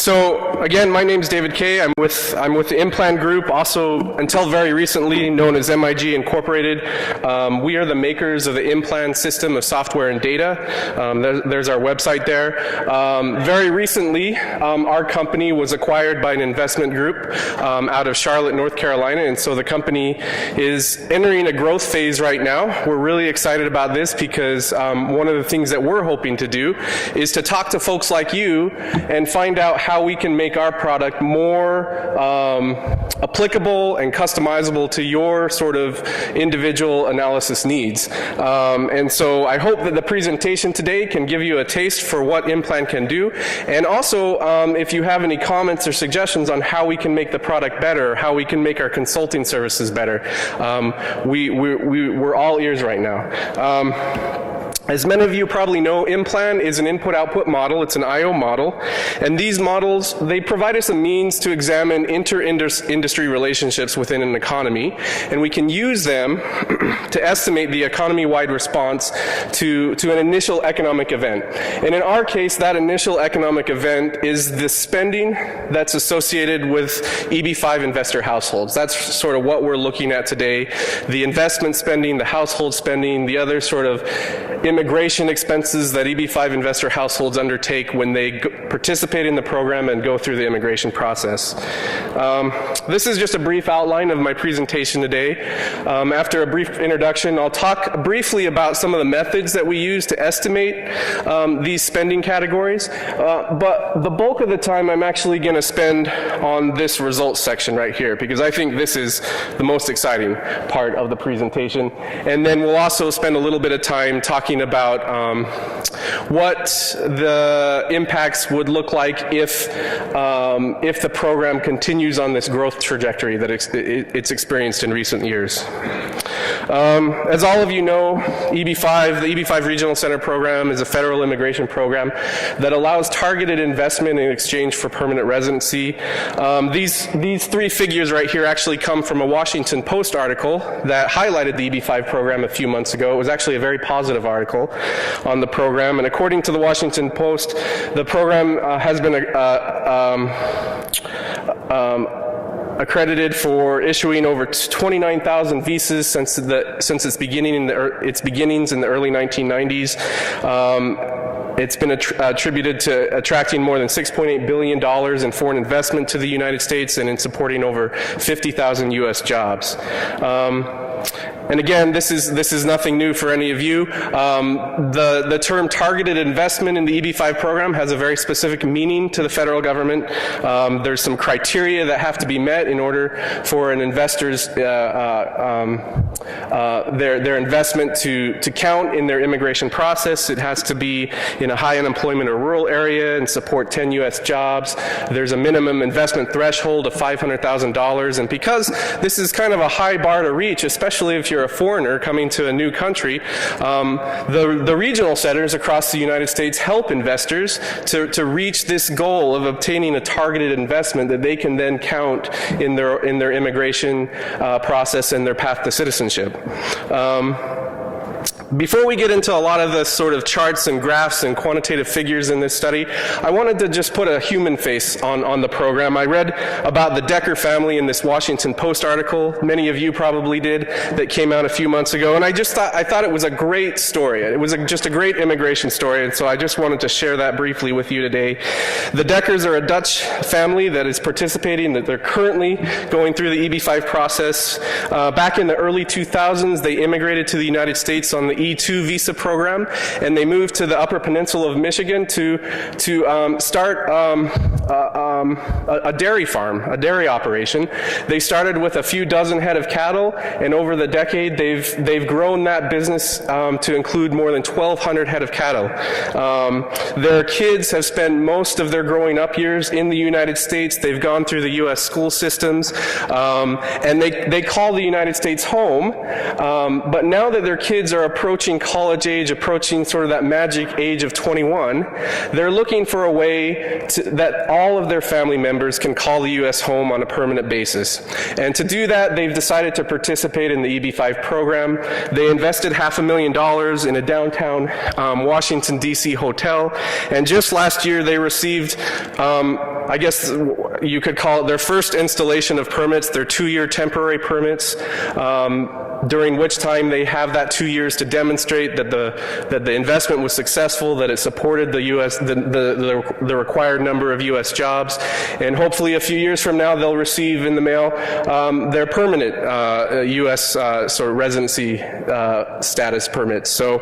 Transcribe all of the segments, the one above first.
So again, my name is David Kay. I'm with the IMPLAN Group, also until very recently known as MIG Incorporated. We are the makers of the IMPLAN system of software and data. There's our website there. Very recently, our company was acquired by an investment group out of Charlotte, North Carolina, and so the company is entering a growth phase right now. We're really excited about this because one of the things that we're hoping to do is to talk to folks like you and find out how we can make our product more applicable and customizable to your sort of individual analysis needs. And so I hope that the presentation today can give you a taste for what IMPLAN can do, and also if you have any comments or suggestions on how we can make the product better, how we can make our consulting services better, we're all ears right now. As many of you probably know, IMPLAN is an input-output model. It's an I/O model. And these models, they provide us a means to examine inter-industry relationships within an economy. And we can use them to estimate the economy-wide response to an initial economic event. And in our case, that initial economic event is the spending that's associated with EB-5 investor households. That's sort of what we're looking at today. The investment spending, the household spending, the other sort of immigration expenses that EB-5 investor households undertake when they participate in the program and go through the immigration process. This is just a brief outline of my presentation today. After a brief introduction, I'll talk briefly about some of the methods that we use to estimate these spending categories, but the bulk of the time I'm actually going to spend on this results section right here, because I think this is the most exciting part of the presentation. And then we'll also spend a little bit of time talking about what the impacts would look like if the program continues on this growth trajectory that it's experienced in recent years. As all of you know, EB-5, the EB-5 Regional Center program is a federal immigration program that allows targeted investment in exchange for permanent residency. These three figures right here actually come from a Washington Post article that highlighted the EB-5 program a few months ago. It was actually a very positive article on the program, and according to the Washington Post, the program has been accredited for issuing over 29,000 visas since its beginnings in the early 1990s. It's been attributed to attracting more than $6.8 billion in foreign investment to the United States and in supporting over 50,000 U.S. jobs. And again, this is nothing new for any of you. The term targeted investment in the EB-5 program has a very specific meaning to the federal government. There's some criteria that have to be met in order for an investor's their investment to count in their immigration process. It has to be in a high unemployment or rural area and support 10 U.S. jobs. There's a minimum investment threshold of $500,000, and because this is kind of a high bar to reach, especially if you're a foreigner coming to a new country, the regional centers across the United States help investors to reach this goal of obtaining a targeted investment that they can then count in their immigration process and their path to citizenship. Before we get into a lot of the sort of charts and graphs and quantitative figures in this study, I wanted to just put a human face on the program. I read about the Decker family in this Washington Post article. Many of you probably did, that came out a few months ago, and I thought it was a great story. It was just a great immigration story, and so I just wanted to share that briefly with you today. The Deckers are a Dutch family that is participating, that they're currently going through the EB-5 process. Back in the early 2000s, they immigrated to the United States on the E2 visa program, and they moved to the Upper Peninsula of Michigan to start a dairy farm, a dairy operation. They started with a few dozen head of cattle, and over the decade they've grown that business to include more than 1,200 head of cattle. Their kids have spent most of their growing up years in the United States. They've gone through the U.S. school systems, and they call the United States home, but now that their kids are approaching college age, approaching sort of that magic age of 21, they're looking for a way that all of their family members can call the U.S. home on a permanent basis. And to do that, they've decided to participate in the EB-5 program. They invested $500,000 in a downtown Washington, D.C. hotel, and just last year they received I guess you could call it their first installation of permits. They're 2-year temporary permits, during which time they have that 2 years to demonstrate that the investment was successful, that it supported the U.S. the required number of U.S. jobs, and hopefully a few years from now they'll receive in the mail their permanent U.S. sort of residency status permits. So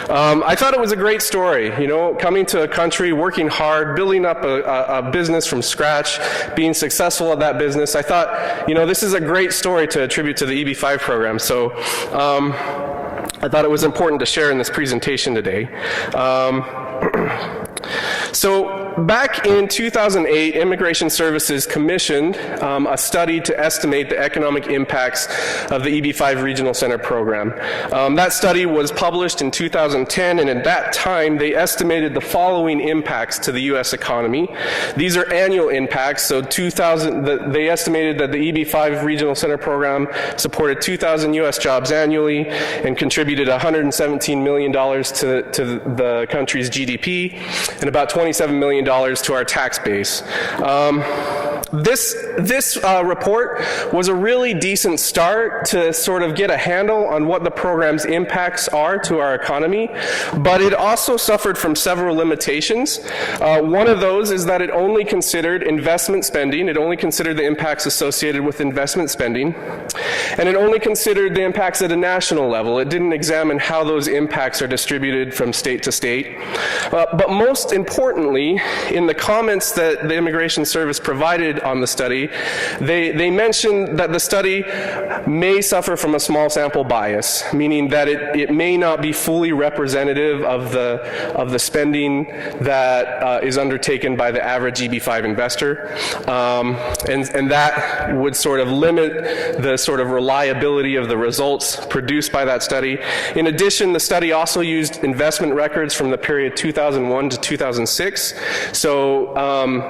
I thought it was a great story, you know, coming to a country, working hard, building up a business from scratch, being successful at that business. I thought, you know, this is a great story to attribute to the EB-5 program. So I thought it was important to share in this presentation today. So back in 2008, Immigration Services commissioned a study to estimate the economic impacts of the EB-5 Regional Center program. That study was published in 2010, and at that time they estimated the following impacts to the U.S. economy. These are annual impacts, so they estimated that the EB-5 Regional Center program supported 2,000 U.S. jobs annually and contributed $117 million to the country's GDP and about $27 million to our tax base. This report was a really decent start to sort of get a handle on what the program's impacts are to our economy, but it also suffered from several limitations. One of those is that it only considered investment spending. It only considered the impacts associated with investment spending, and it only considered the impacts at a national level. It didn't examine how those impacts are distributed from state to state. But most importantly, in the comments that the Immigration Service provided on the study, they mentioned that the study may suffer from a small sample bias, meaning that it may not be fully representative of the spending that is undertaken by the average EB-5 investor, and that would sort of limit the sort of reliability of the results produced by that study. In addition, the study also used investment records from the period 2001 to 2006, so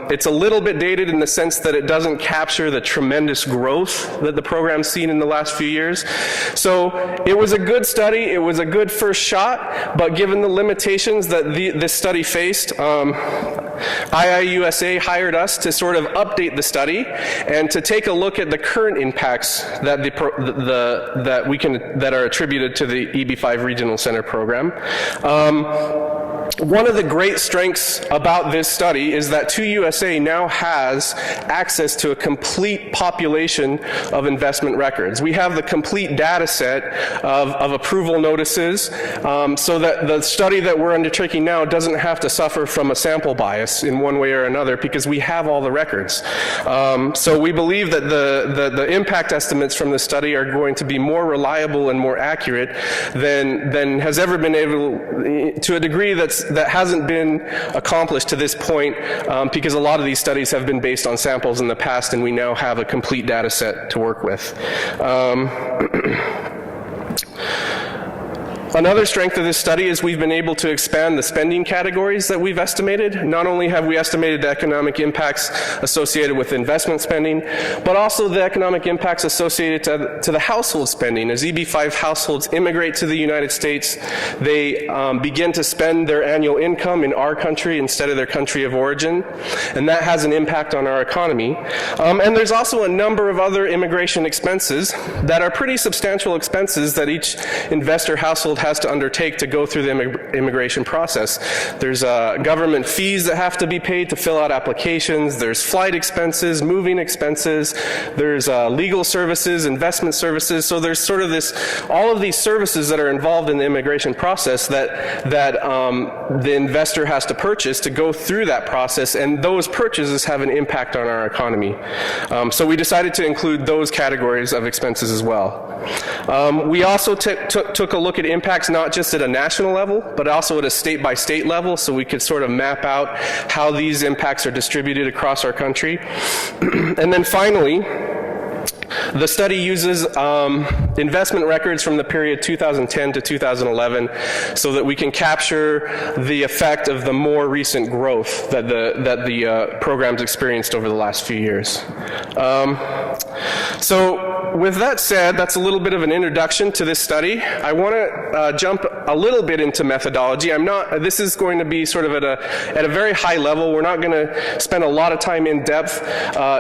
it's a little bit dated in the sense that it doesn't capture the tremendous growth that the program's seen in the last few years. So it was a good study, it was a good first shot, but given the limitations that this study faced, IIUSA hired us to sort of update the study and to take a look at the current impacts that that are attributed to the EB-5 Regional Center program. One of the great strengths about this study is that 2USA now has access to a complete population of investment records. We have the complete data set of approval notices, so that the study that we're undertaking now doesn't have to suffer from a sample bias in one way or another because we have all the records. So we believe that the impact estimates from this study are going to be more reliable and more accurate than has ever been able, to a degree that hasn't been accomplished to this point, because a lot of these studies have been based on samples in the past, and we now have a complete data set to work with. Another strength of this study is we've been able to expand the spending categories that we've estimated. Not only have we estimated the economic impacts associated with investment spending, but also the economic impacts associated to the household spending. As EB-5 households immigrate to the United States, they begin to spend their annual income in our country instead of their country of origin, and that has an impact on our economy. And there's also a number of other immigration expenses that are pretty substantial expenses that each investor household has to undertake to go through the immigration process. There's government fees that have to be paid to fill out applications. There's flight expenses, moving expenses. There's legal services, investment services. So there's sort of all of these services that are involved in the immigration process that the investor has to purchase to go through that process, and those purchases have an impact on our economy. So we decided to include those categories of expenses as well. We also took a look at impacts not just at a national level, but also at a state-by-state level, so we could sort of map out how these impacts are distributed across our country. And then finally, the study uses investment records from the period 2010 to 2011 so that we can capture the effect of the more recent growth that the program's experienced over the last few years. So So with that said, that's a little bit of an introduction to this study. I want to jump a little bit into methodology. This is going to be sort of at a very high level. We're not going to spend a lot of time in depth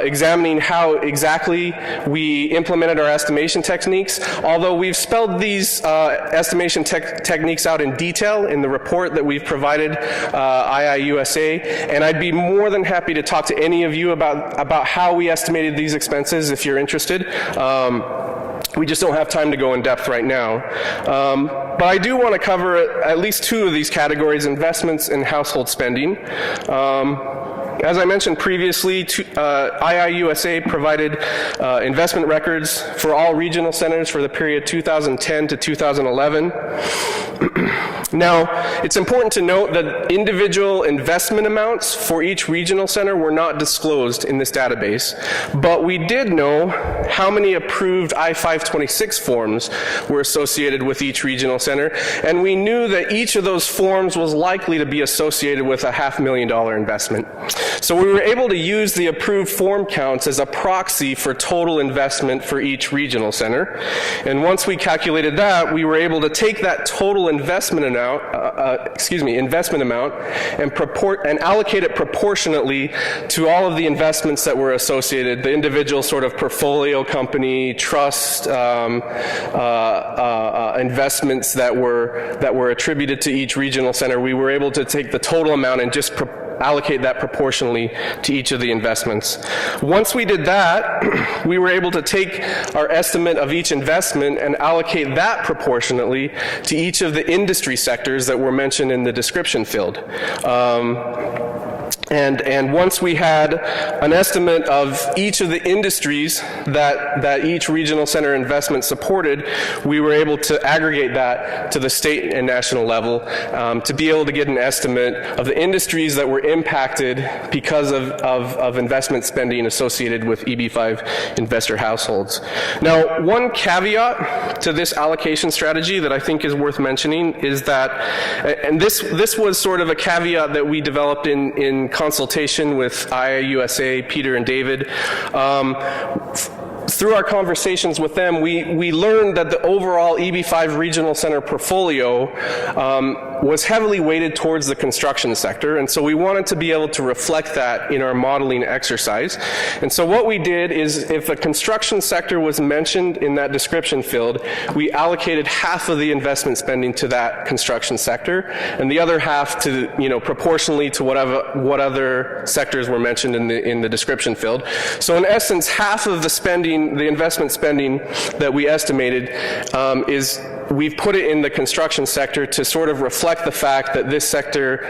examining how exactly we implemented our estimation techniques, although we've spelled these estimation techniques out in detail in the report that we've provided IIUSA, and I'd be more than happy to talk to any of you about how we estimated these expenses if you're interested. We just don't have time to go in depth right now. But I do want to cover at least two of these categories, investments and household spending. As I mentioned previously, IIUSA provided investment records for all regional centers for the period 2010 to 2011. Now, it's important to note that individual investment amounts for each regional center were not disclosed in this database, but we did know how many approved I-526 forms were associated with each regional center, and we knew that each of those forms was likely to be associated with a $500,000 investment. So we were able to use the approved form counts as a proxy for total investment for each regional center, and once we calculated that, we were able to take that total investment amount and allocate it proportionately to all of the investments that were associated, the individual sort of portfolio company, trust investments that were attributed to each regional center. We were able to take the total amount and just allocate that proportionally to each of the investments. Once we did that, we were able to take our estimate of each investment and allocate that proportionately to each of the industry sectors that were mentioned in the description field. And once we had an estimate of each of the industries that each regional center investment supported, we were able to aggregate that to the state and national level to be able to get an estimate of the industries that were impacted because of investment spending associated with EB-5 investor households. Now, one caveat to this allocation strategy that I think is worth mentioning is that, and this was sort of a caveat that we developed in consultation with IIUSA, Peter and David. Through our conversations with them, we learned that the overall EB-5 regional center portfolio was heavily weighted towards the construction sector, and so we wanted to be able to reflect that in our modeling exercise. And so what we did is, if the construction sector was mentioned in that description field, we allocated half of the investment spending to that construction sector, and the other half to, proportionally to what other sectors were mentioned in the description field. So in essence, half of the spending, the investment spending that we estimated is we've put it in the construction sector to sort of reflect the fact that this sector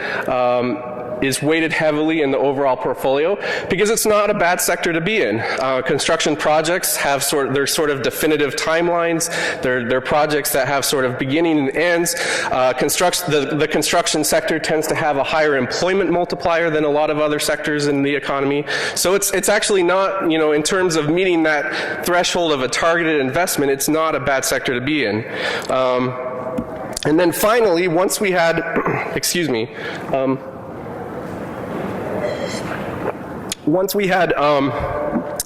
is weighted heavily in the overall portfolio, because it's not a bad sector to be in. Construction projects have their sort of definitive timelines. They're projects that have sort of beginning and ends. The construction sector tends to have a higher employment multiplier than a lot of other sectors in the economy. So it's actually not, in terms of meeting that threshold of a targeted investment, it's not a bad sector to be in. And then finally, once we had, once we had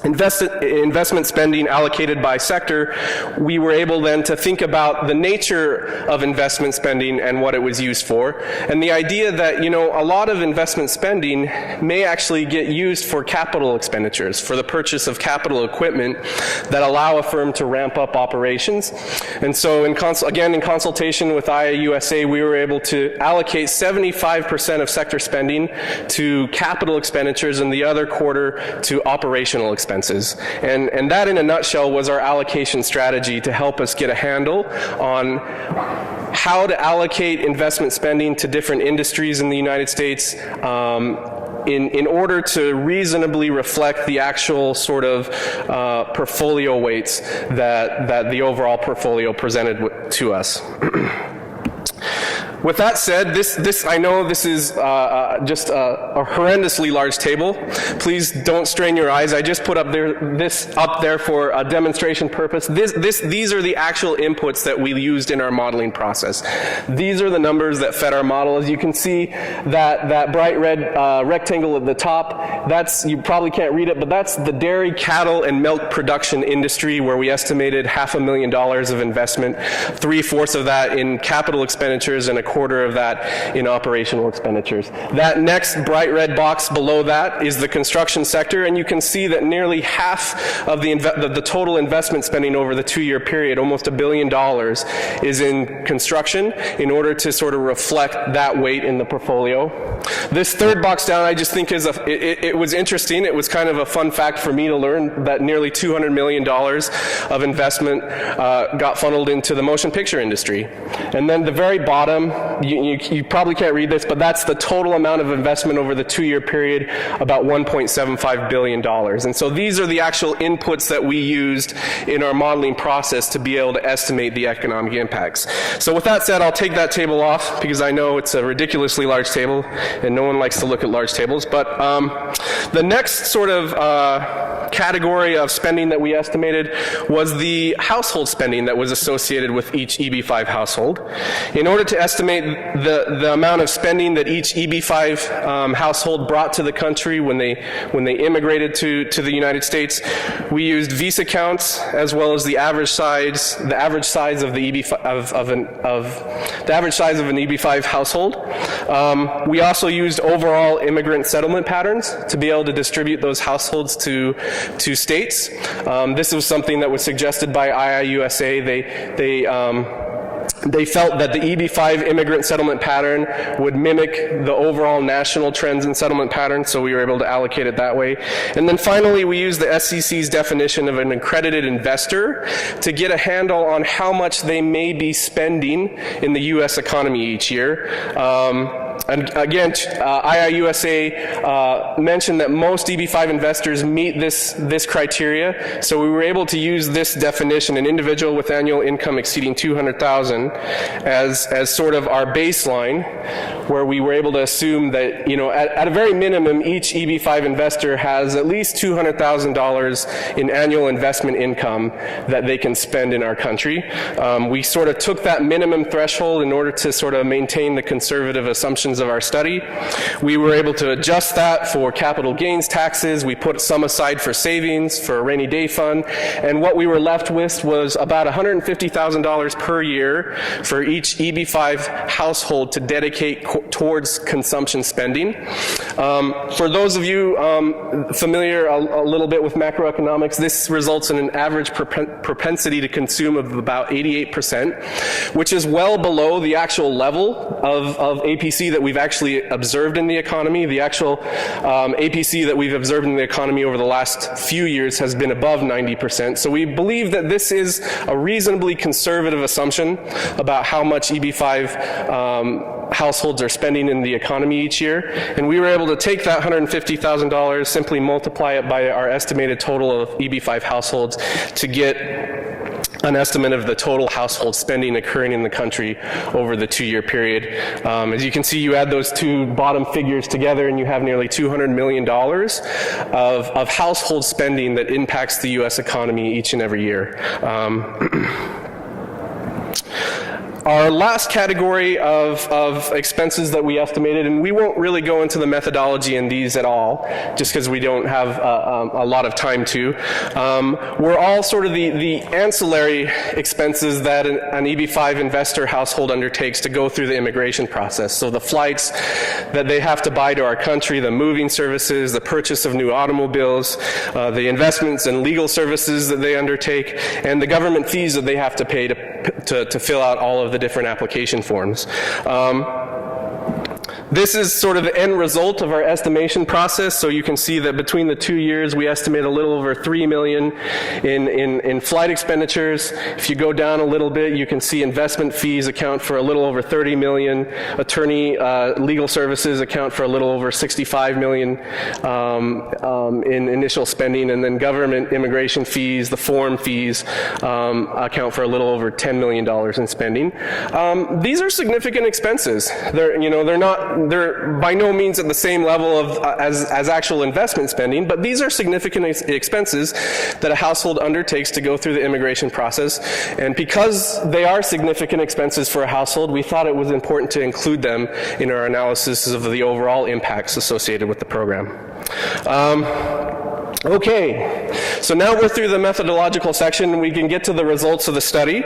investment spending allocated by sector, we were able then to think about the nature of investment spending and what it was used for. And the idea that, a lot of investment spending may actually get used for capital expenditures, for the purchase of capital equipment that allow a firm to ramp up operations. And so in consultation with IIUSA, we were able to allocate 75% of sector spending to capital expenditures and the other quarter to operational expenses. And that, in a nutshell, was our allocation strategy to help us get a handle on how to allocate investment spending to different industries in the United States in order to reasonably reflect the actual sort of portfolio weights that the overall portfolio presented to us. With that said, I know this is just a horrendously large table. Please don't strain your eyes. I just put this up there for a demonstration purpose. These are the actual inputs that we used in our modeling process. These are the numbers that fed our model. As you can see, that bright red rectangle at the top, you probably can't read it, but that's the dairy, cattle, and milk production industry, where we estimated $500,000 of investment, 3/4 of that in capital expenditures and 1/4 of that in operational expenditures. That next bright red box below that is the construction sector, and you can see that nearly half of the total investment spending over the 2-year period, almost $1 billion, is in construction in order to sort of reflect that weight in the portfolio. This third box down, I just think it was interesting. It was kind of a fun fact for me to learn that nearly $200 million of investment got funneled into the motion picture industry. And then the very bottom, you probably can't read this, but that's the total amount of investment over the 2-year period, about $1.75 billion. And so these are the actual inputs that we used in our modeling process to be able to estimate the economic impacts. So with that said, I'll take that table off because I know it's a ridiculously large table and no one likes to look at large tables. But the next sort of category of spending that we estimated was the household spending that was associated with each EB-5 household. In order to estimate the amount of spending that each EB-5 household brought to the country when they immigrated to the United States, we used visa counts as well as the average size of the average size of an EB-5 household. We also used overall immigrant settlement patterns to be able to distribute those households to states. This was something that was suggested by IIUSA. They felt that the EB-5 immigrant settlement pattern would mimic the overall national trends in settlement patterns, so we were able to allocate it that way. And then finally, we used the SEC's definition of an accredited investor to get a handle on how much they may be spending in the U.S. economy each year. And again, IIUSA mentioned that most EB-5 investors meet this criteria, so we were able to use this definition, an individual with annual income exceeding $200,000, as sort of our baseline, where we were able to assume that, at a very minimum, each EB-5 investor has at least $200,000 in annual investment income that they can spend in our country. We sort of took that minimum threshold in order to sort of maintain the conservative assumptions of our study. We were able to adjust that for capital gains taxes. We put some aside for savings, for a rainy day fund, and what we were left with was about $150,000 per year for each EB-5 household to dedicate towards consumption spending. For those of you familiar a little bit with macroeconomics, this results in an average propensity to consume of about 88%, which is well below the actual level of APC that we've actually observed in the economy. The actual APC that we've observed in the economy over the last few years has been above 90%. So we believe that this is a reasonably conservative assumption about how much EB-5 households are spending in the economy each year. And we were able to take that $150,000, simply multiply it by our estimated total of EB-5 households to get an estimate of the total household spending occurring in the country over the 2-year period. As you can see, you add those two bottom figures together and you have nearly $200 million of household spending that impacts the U.S. economy each and every year. Our last category of expenses that we estimated, and we won't really go into the methodology in these at all, just because we don't have a lot of time to, were all sort of the ancillary expenses that an EB-5 investor household undertakes to go through the immigration process. So the flights that they have to buy to our country, the moving services, the purchase of new automobiles, the investments and legal services that they undertake, and the government fees that they have to pay to fill out all of the different application forms. This is sort of the end result of our estimation process. So you can see that between the 2 years, we estimate a little over $3 million in flight expenditures. If you go down a little bit, you can see investment fees account for a little over $30 million. Attorney legal services account for a little over $65 million in initial spending, and then government immigration fees, the forum fees, account for a little over $10 million in spending. These are significant expenses. They're by no means at the same level of as actual investment spending, but these are significant expenses that a household undertakes to go through the immigration process. And because they are significant expenses for a household, we thought it was important to include them in our analysis of the overall impacts associated with the program. Okay, so now we're through the methodological section and we can get to the results of the study.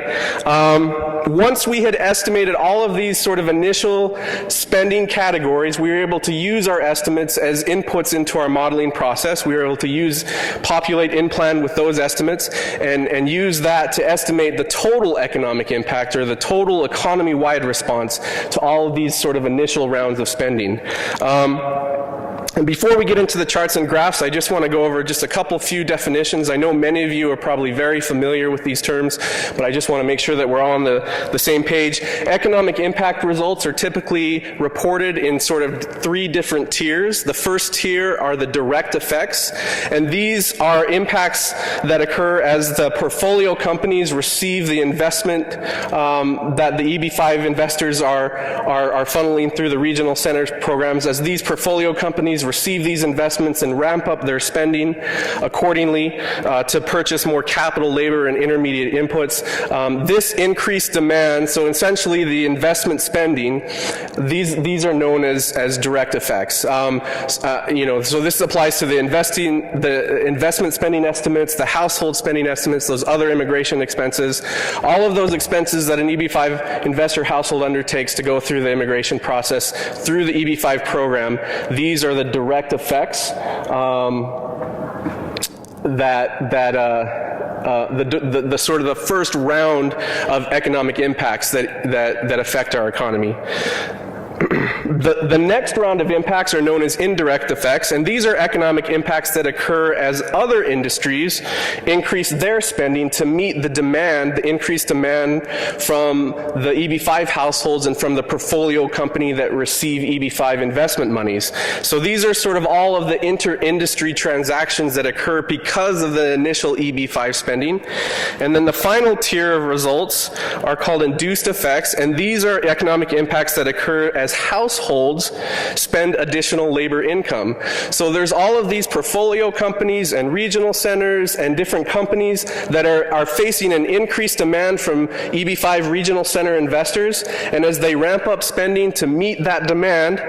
Once we had estimated all of these sort of initial spending categories, we were able to use our estimates as inputs into our modeling process. We were able to populate IMPLAN with those estimates and use that to estimate the total economic impact, or the total economy-wide response to all of these sort of initial rounds of spending. And before we get into the charts and graphs, I just want to go over just a few definitions. I know many of you are probably very familiar with these terms, but I just want to make sure that we're all on the same page. Economic impact results are typically reported in sort of 3 different tiers. The first tier are the direct effects, and these are impacts that occur as the portfolio companies receive the investment that the EB-5 investors are funneling through the regional centers programs. As these portfolio companies receive these investments and ramp up their spending accordingly to purchase more capital, labor, and intermediate inputs. This increased demand, so essentially the investment spending, these are known as direct effects. So this applies to the investment spending estimates, the household spending estimates, those other immigration expenses, all of those expenses that an EB-5 investor household undertakes to go through the immigration process through the EB-5 program. These are the direct effects the sort of the first round of economic impacts that affect our economy. The next round of impacts are known as indirect effects, and these are economic impacts that occur as other industries increase their spending to meet the increased demand from the EB-5 households and from the portfolio company that receive EB-5 investment monies. So these are sort of all of the inter-industry transactions that occur because of the initial EB-5 spending. And then the final tier of results are called induced effects, and these are economic impacts that occur as households spend additional labor income. So there's all of these portfolio companies and regional centers and different companies that are facing an increased demand from EB-5 regional center investors, and as they ramp up spending to meet that demand,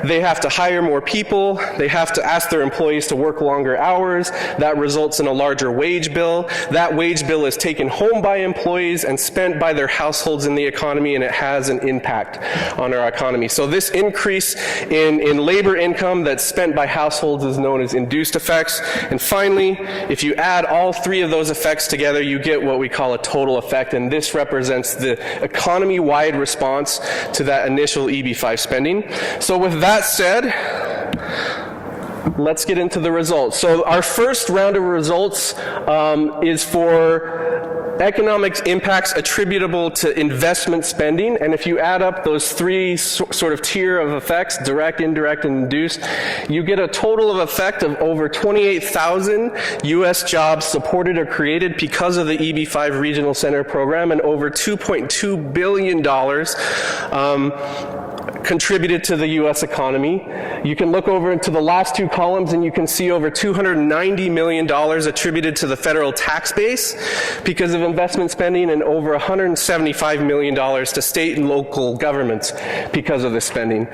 they have to hire more people, they have to ask their employees to work longer hours. That results in a larger wage bill. That wage bill is taken home by employees and spent by their households in the economy, and it has an impact on our economy. So this increase in labor income that's spent by households is known as induced effects. And finally, if you add all 3 of those effects together, you get what we call a total effect, and this represents the economy-wide response to that initial EB-5 spending. So with that said, let's get into the results. So our first round of results is for economic impacts attributable to investment spending, and if you add up those 3 sort of tier of effects, direct, indirect, and induced, you get a total of effect of over 28,000 U.S. jobs supported or created because of the EB-5 Regional Center program, and over $2.2 billion contributed to the U.S. economy. You can look over into the last 2 columns and you can see over $290 million attributed to the federal tax base because of investment spending, and over $175 million to state and local governments because of this spending.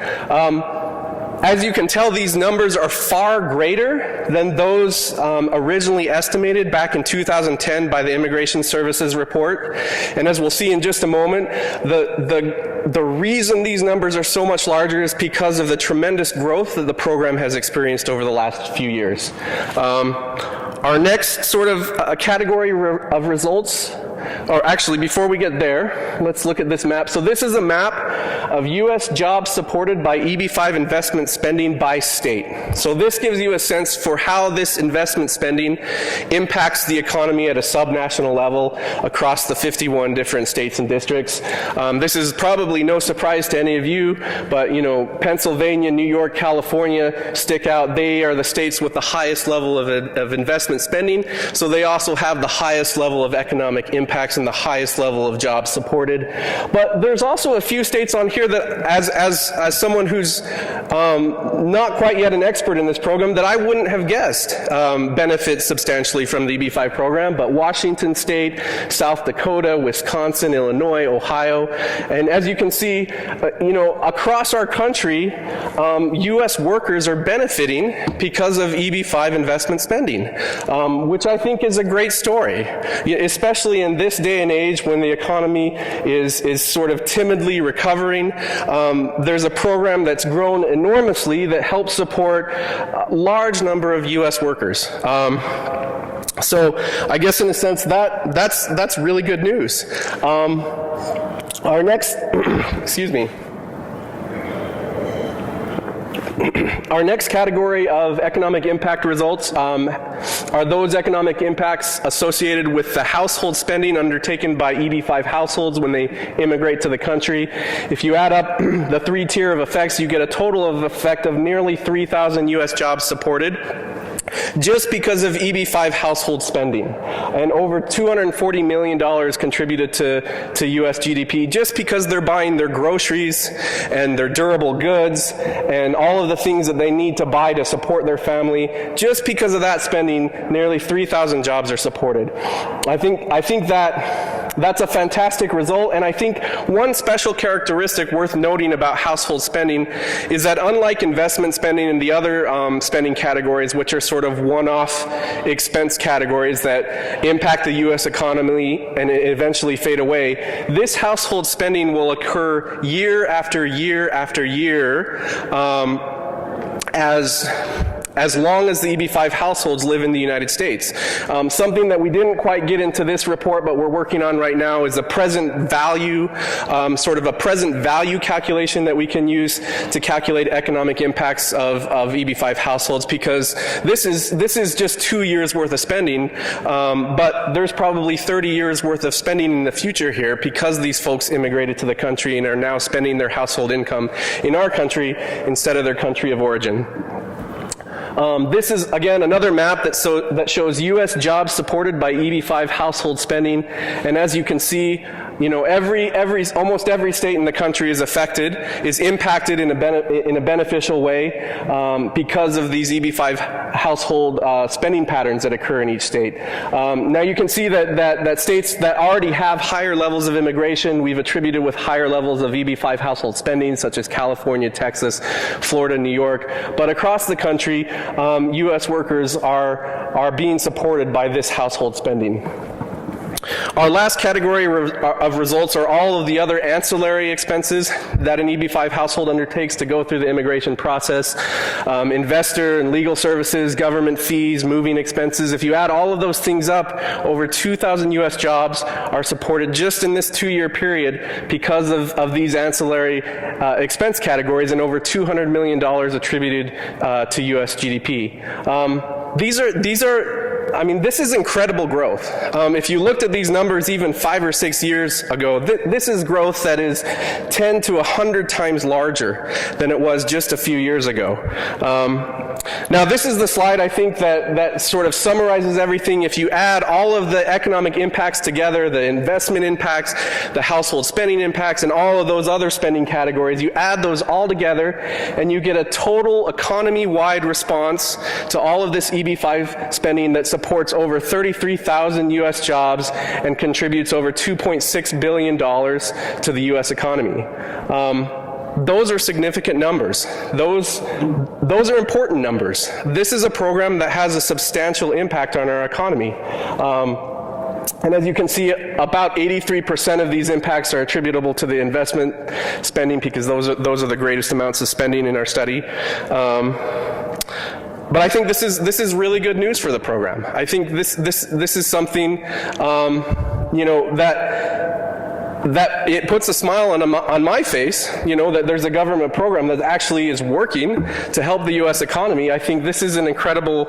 As you can tell, these numbers are far greater than those originally estimated back in 2010 by the Immigration Services report. And as we'll see in just a moment, the reason these numbers are so much larger is because of the tremendous growth that the program has experienced over the last few years. Our next sort of category of results, or actually before we get there, let's look at this map. So this is a map of U.S. jobs supported by EB-5 investment spending by state. So this gives you a sense for how this investment spending impacts the economy at a subnational level across the 51 different states and districts. This is probably no surprise to any of you, but Pennsylvania, New York, California stick out. They are the states with the highest level of investment spending, so they also have the highest level of economic impacts and the highest level of jobs supported. But there's also a few states on here that, as someone who's not quite yet an expert in this program, that I wouldn't have guessed benefit substantially from the EB-5 program, but Washington State, South Dakota, Wisconsin, Illinois, Ohio, and as you can see, across our country, U.S. workers are benefiting because of EB-5 investment spending, which I think is a great story, especially in this day and age when the economy is sort of timidly recovering. There's a program that's grown enormously that helps support a large number of U.S. workers. So I guess in a sense that's really good news. Our next, excuse me. Our next category of economic impact results are those economic impacts associated with the household spending undertaken by EB-5 households when they immigrate to the country. If you add up the three tier of effects, you get a total of effect of nearly 3,000 U.S. jobs supported just because of EB-5 household spending, and over $240 million contributed to U.S. GDP just because they're buying their groceries and their durable goods and all of the things that they need to buy to support their family. Just because of that spending, nearly 3,000 jobs are supported. I think that's a fantastic result, and I think one special characteristic worth noting about household spending is that unlike investment spending and the other spending categories, which are sort of one-off expense categories that impact the U.S. economy and eventually fade away, this household spending will occur year after year after year as long as the EB-5 households live in the United States. Something that we didn't quite get into this report, but we're working on right now, is a present value, sort of a present value calculation that we can use to calculate economic impacts of EB-5 households, because this is just 2 years worth of spending, but there's probably 30 years worth of spending in the future here because these folks immigrated to the country and are now spending their household income in our country instead of their country of origin. This is, again, another map that shows U.S. jobs supported by EB-5 household spending, and as you can see, almost every state in the country is impacted in a beneficial way because of these EB-5 household spending patterns that occur in each state. Now you can see that states that already have higher levels of immigration, we've attributed with higher levels of EB-5 household spending, such as California, Texas, Florida, New York. But across the country, U.S. workers are being supported by this household spending. Our last category of results are all of the other ancillary expenses that an EB-5 household undertakes to go through the immigration process. Investor and legal services, government fees, moving expenses. If you add all of those things up, over 2,000 U.S. jobs are supported just in this 2-year period because of these ancillary expense categories, and over $200 million attributed to U.S. GDP. This is incredible growth. If you looked at these numbers even 5 or 6 years ago, this is growth that is 10 to 100 times larger than it was just a few years ago. Now this is the slide, I think, that sort of summarizes everything. If you add all of the economic impacts together, the investment impacts, the household spending impacts, and all of those other spending categories, you add those all together and you get a total economy-wide response to all of this EB-5 spending that supports over 33,000 U.S. jobs and contributes over $2.6 billion to the U.S. economy. Those are significant numbers. Those are important numbers. This is a program that has a substantial impact on our economy. And as you can see, about 83% of these impacts are attributable to the investment spending, because those are the greatest amounts of spending in our study. But I think this is really good news for the program. I think this is something that that it puts a smile on my face, that there's a government program that actually is working to help the U.S. economy. I think this is an incredible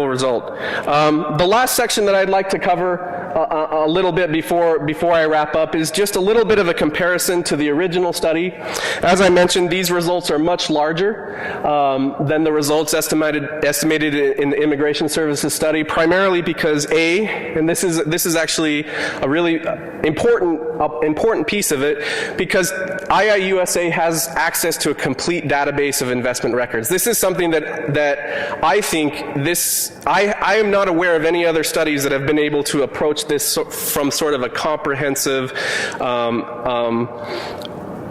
result. The last section that I'd like to cover a little bit before I wrap up is just a little bit of a comparison to the original study. As I mentioned, these results are much larger than the results estimated in the Immigration Services study, primarily because and this is actually a really important piece of it, because IIUSA has access to a complete database of investment records. This is something that I think I am not aware of any other studies that have been able to approach this from sort of a comprehensive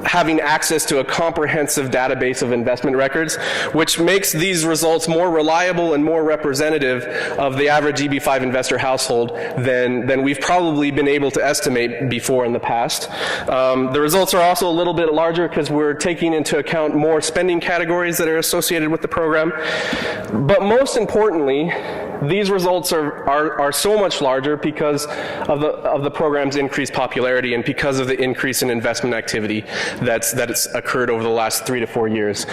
having access to a comprehensive database of investment records, which makes these results more reliable and more representative of the average EB-5 investor household than we've probably been able to estimate before in the past. The results are also a little bit larger because we're taking into account more spending categories that are associated with the program. But most importantly, these results are so much larger because of the program's increased popularity and because of the increase in investment activity that's occurred over the last 3 to 4 years.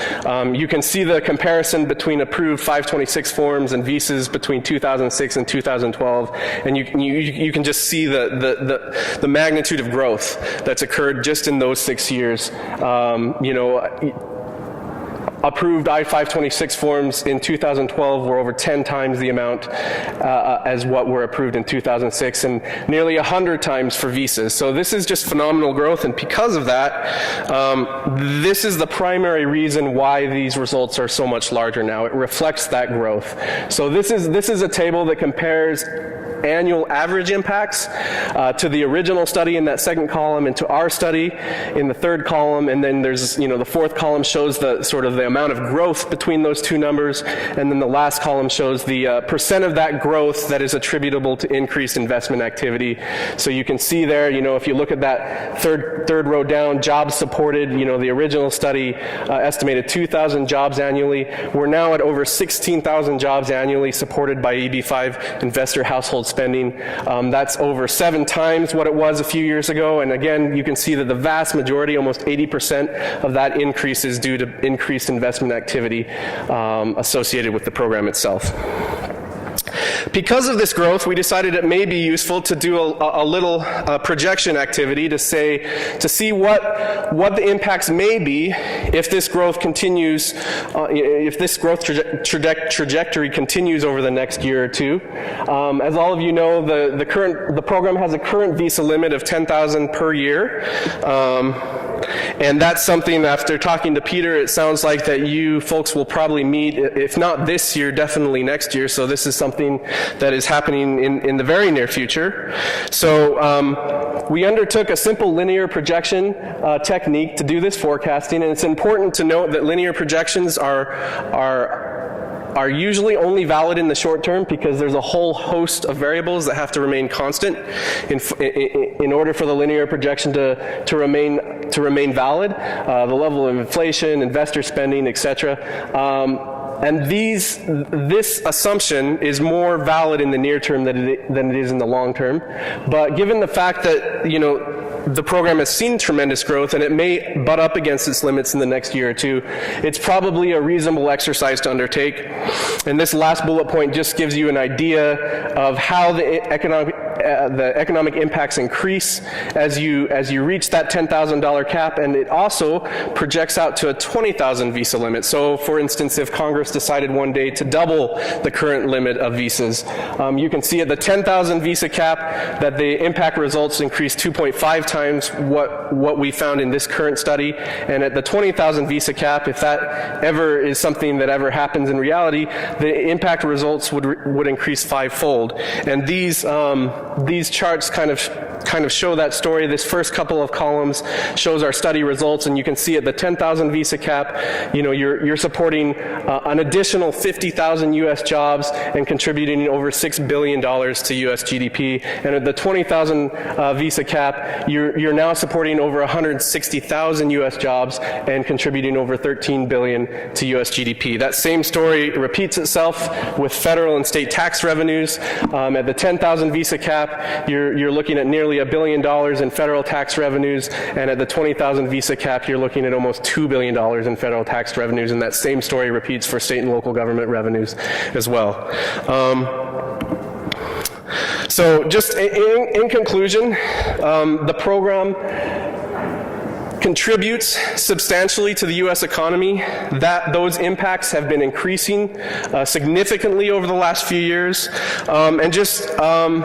You can see the comparison between approved 526 forms and visas between 2006 and 2012, and you can just see the magnitude of growth that's occurred just in those 6 years. Approved I-526 forms in 2012 were over 10 times the amount as what were approved in 2006, and nearly 100 times for visas. So this is just phenomenal growth, and because of that, this is the primary reason why these results are so much larger now. It reflects that growth. So this is a table that compares annual average impacts to the original study in that second column and to our study in the third column, and then there's the fourth column shows the sort of the amount of growth between those two numbers, and then the last column shows the percent of that growth that is attributable to increased investment activity. So you can see there, if you look at that third row down, jobs supported, the original study estimated 2,000 jobs annually. We're now at over 16,000 jobs annually supported by EB-5 investor household spending. That's over 7 times what it was a few years ago, and again, you can see that the vast majority, almost 80% of that increase is due to increased investment activity associated with the program itself. Because of this growth, we decided it may be useful to do a little projection activity to see what the impacts may be if this growth continues, if this growth trajectory continues over the next year or two. As all of you know, the program has a current visa limit of 10,000 per year. And that's something, after talking to Peter, it sounds like that you folks will probably meet, if not this year, definitely next year. So this is something that is happening in the very near future. So we undertook a simple linear projection technique to do this forecasting, and it's important to note that linear projections are usually only valid in the short term because there's a whole host of variables that have to remain constant in order for the linear projection to remain valid. The level of inflation, investor spending, etc. And this assumption is more valid in the near term than it is in the long term. But given the fact that the program has seen tremendous growth and it may butt up against its limits in the next year or two, it's probably a reasonable exercise to undertake. And this last bullet point just gives you an idea of how the economic impacts increase as you reach that $10,000 cap, and it also projects out to a 20,000 visa limit. So, for instance, if Congress decided one day to double the current limit of visas, you can see at the 10,000 visa cap that the impact results increase 2.5 times what we found in this current study, and at the 20,000 visa cap, if that ever is something that ever happens in reality, the impact results would increase 5-fold. And these charts kind of show that story. This first couple of columns shows our study results, and you can see at the 10,000 visa cap, you're supporting an additional 50,000 U.S. jobs and contributing over $6 billion to U.S. GDP. And at the 20,000 visa cap, you're now supporting over 160,000 U.S. jobs and contributing over $13 billion to U.S. GDP. That same story repeats itself with federal and state tax revenues. At the 10,000 visa cap, cap, you're looking at nearly $1 billion in federal tax revenues, and at the 20,000 visa cap, you're looking at almost $2 billion in federal tax revenues, and that same story repeats for state and local government revenues as well. So just in conclusion, the program contributes substantially to the U.S. economy. Those impacts have been increasing significantly over the last few years. And just, from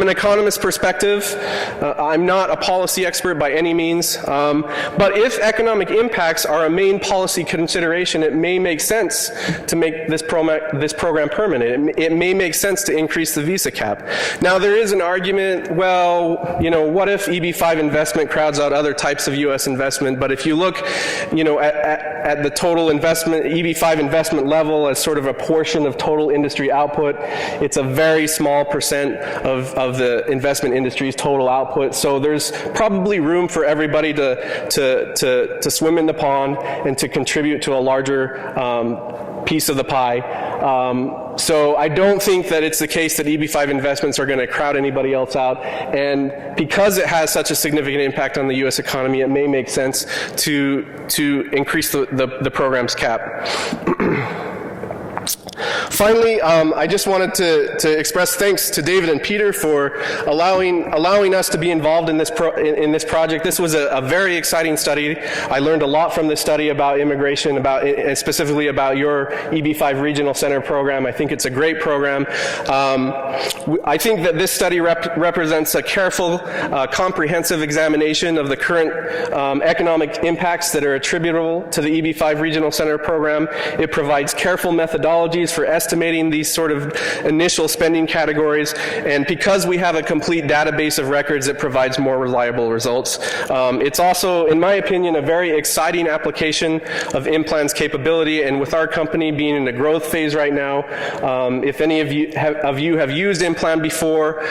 an economist perspective, I'm not a policy expert by any means, but if economic impacts are a main policy consideration, it may make sense to make this program permanent. It may make sense to increase the visa cap. Now, there is an argument, well, what if EB-5 investment crowds out other types of U.S. investment? But if you look, at the total investment, EB-5 investment level as sort of a portion of total industry output, it's a very small percent of the investment industry's total output. So there's probably room for everybody to swim in the pond and to contribute to a larger piece of the pie. So I don't think that it's the case that EB-5 investments are going to crowd anybody else out. And because it has such a significant impact on the U.S. economy, it may make sense to increase the program's cap. Finally, I just wanted to express thanks to David and Peter for allowing us to be involved in this project. This was a very exciting study. I learned a lot from this study about immigration, and specifically about your EB-5 Regional Center program. I think it's a great program. I think that this study represents a careful, comprehensive examination of the current economic impacts that are attributable to the EB-5 Regional Center program. It provides careful methodologies for estimating these sort of initial spending categories, and because we have a complete database of records, it provides more reliable results. It's also, in my opinion, a very exciting application of IMPLAN's capability, and with our company being in a growth phase right now, if any of you have used IMPLAN before,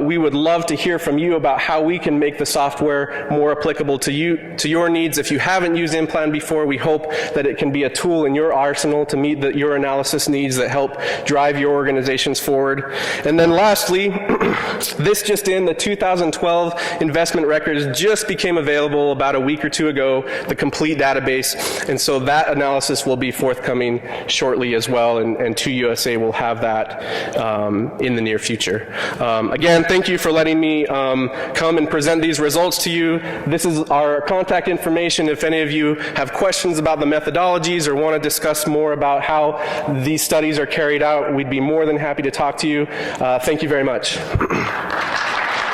we would love to hear from you about how we can make the software more applicable to your needs. If you haven't used IMPLAN before, we hope that it can be a tool in your arsenal to meet your analysis needs that help drive your organizations forward. And then lastly, this just in, the 2012 investment records just became available about a week or two ago, the complete database, and so that analysis will be forthcoming shortly as well, and IIUSA will have that in the near future. Again, thank you for letting me come and present these results to you. This is our contact information. If any of you have questions about the methodologies or want to discuss more about how these studies are carried out, we'd be more than happy to talk to you. Thank you very much.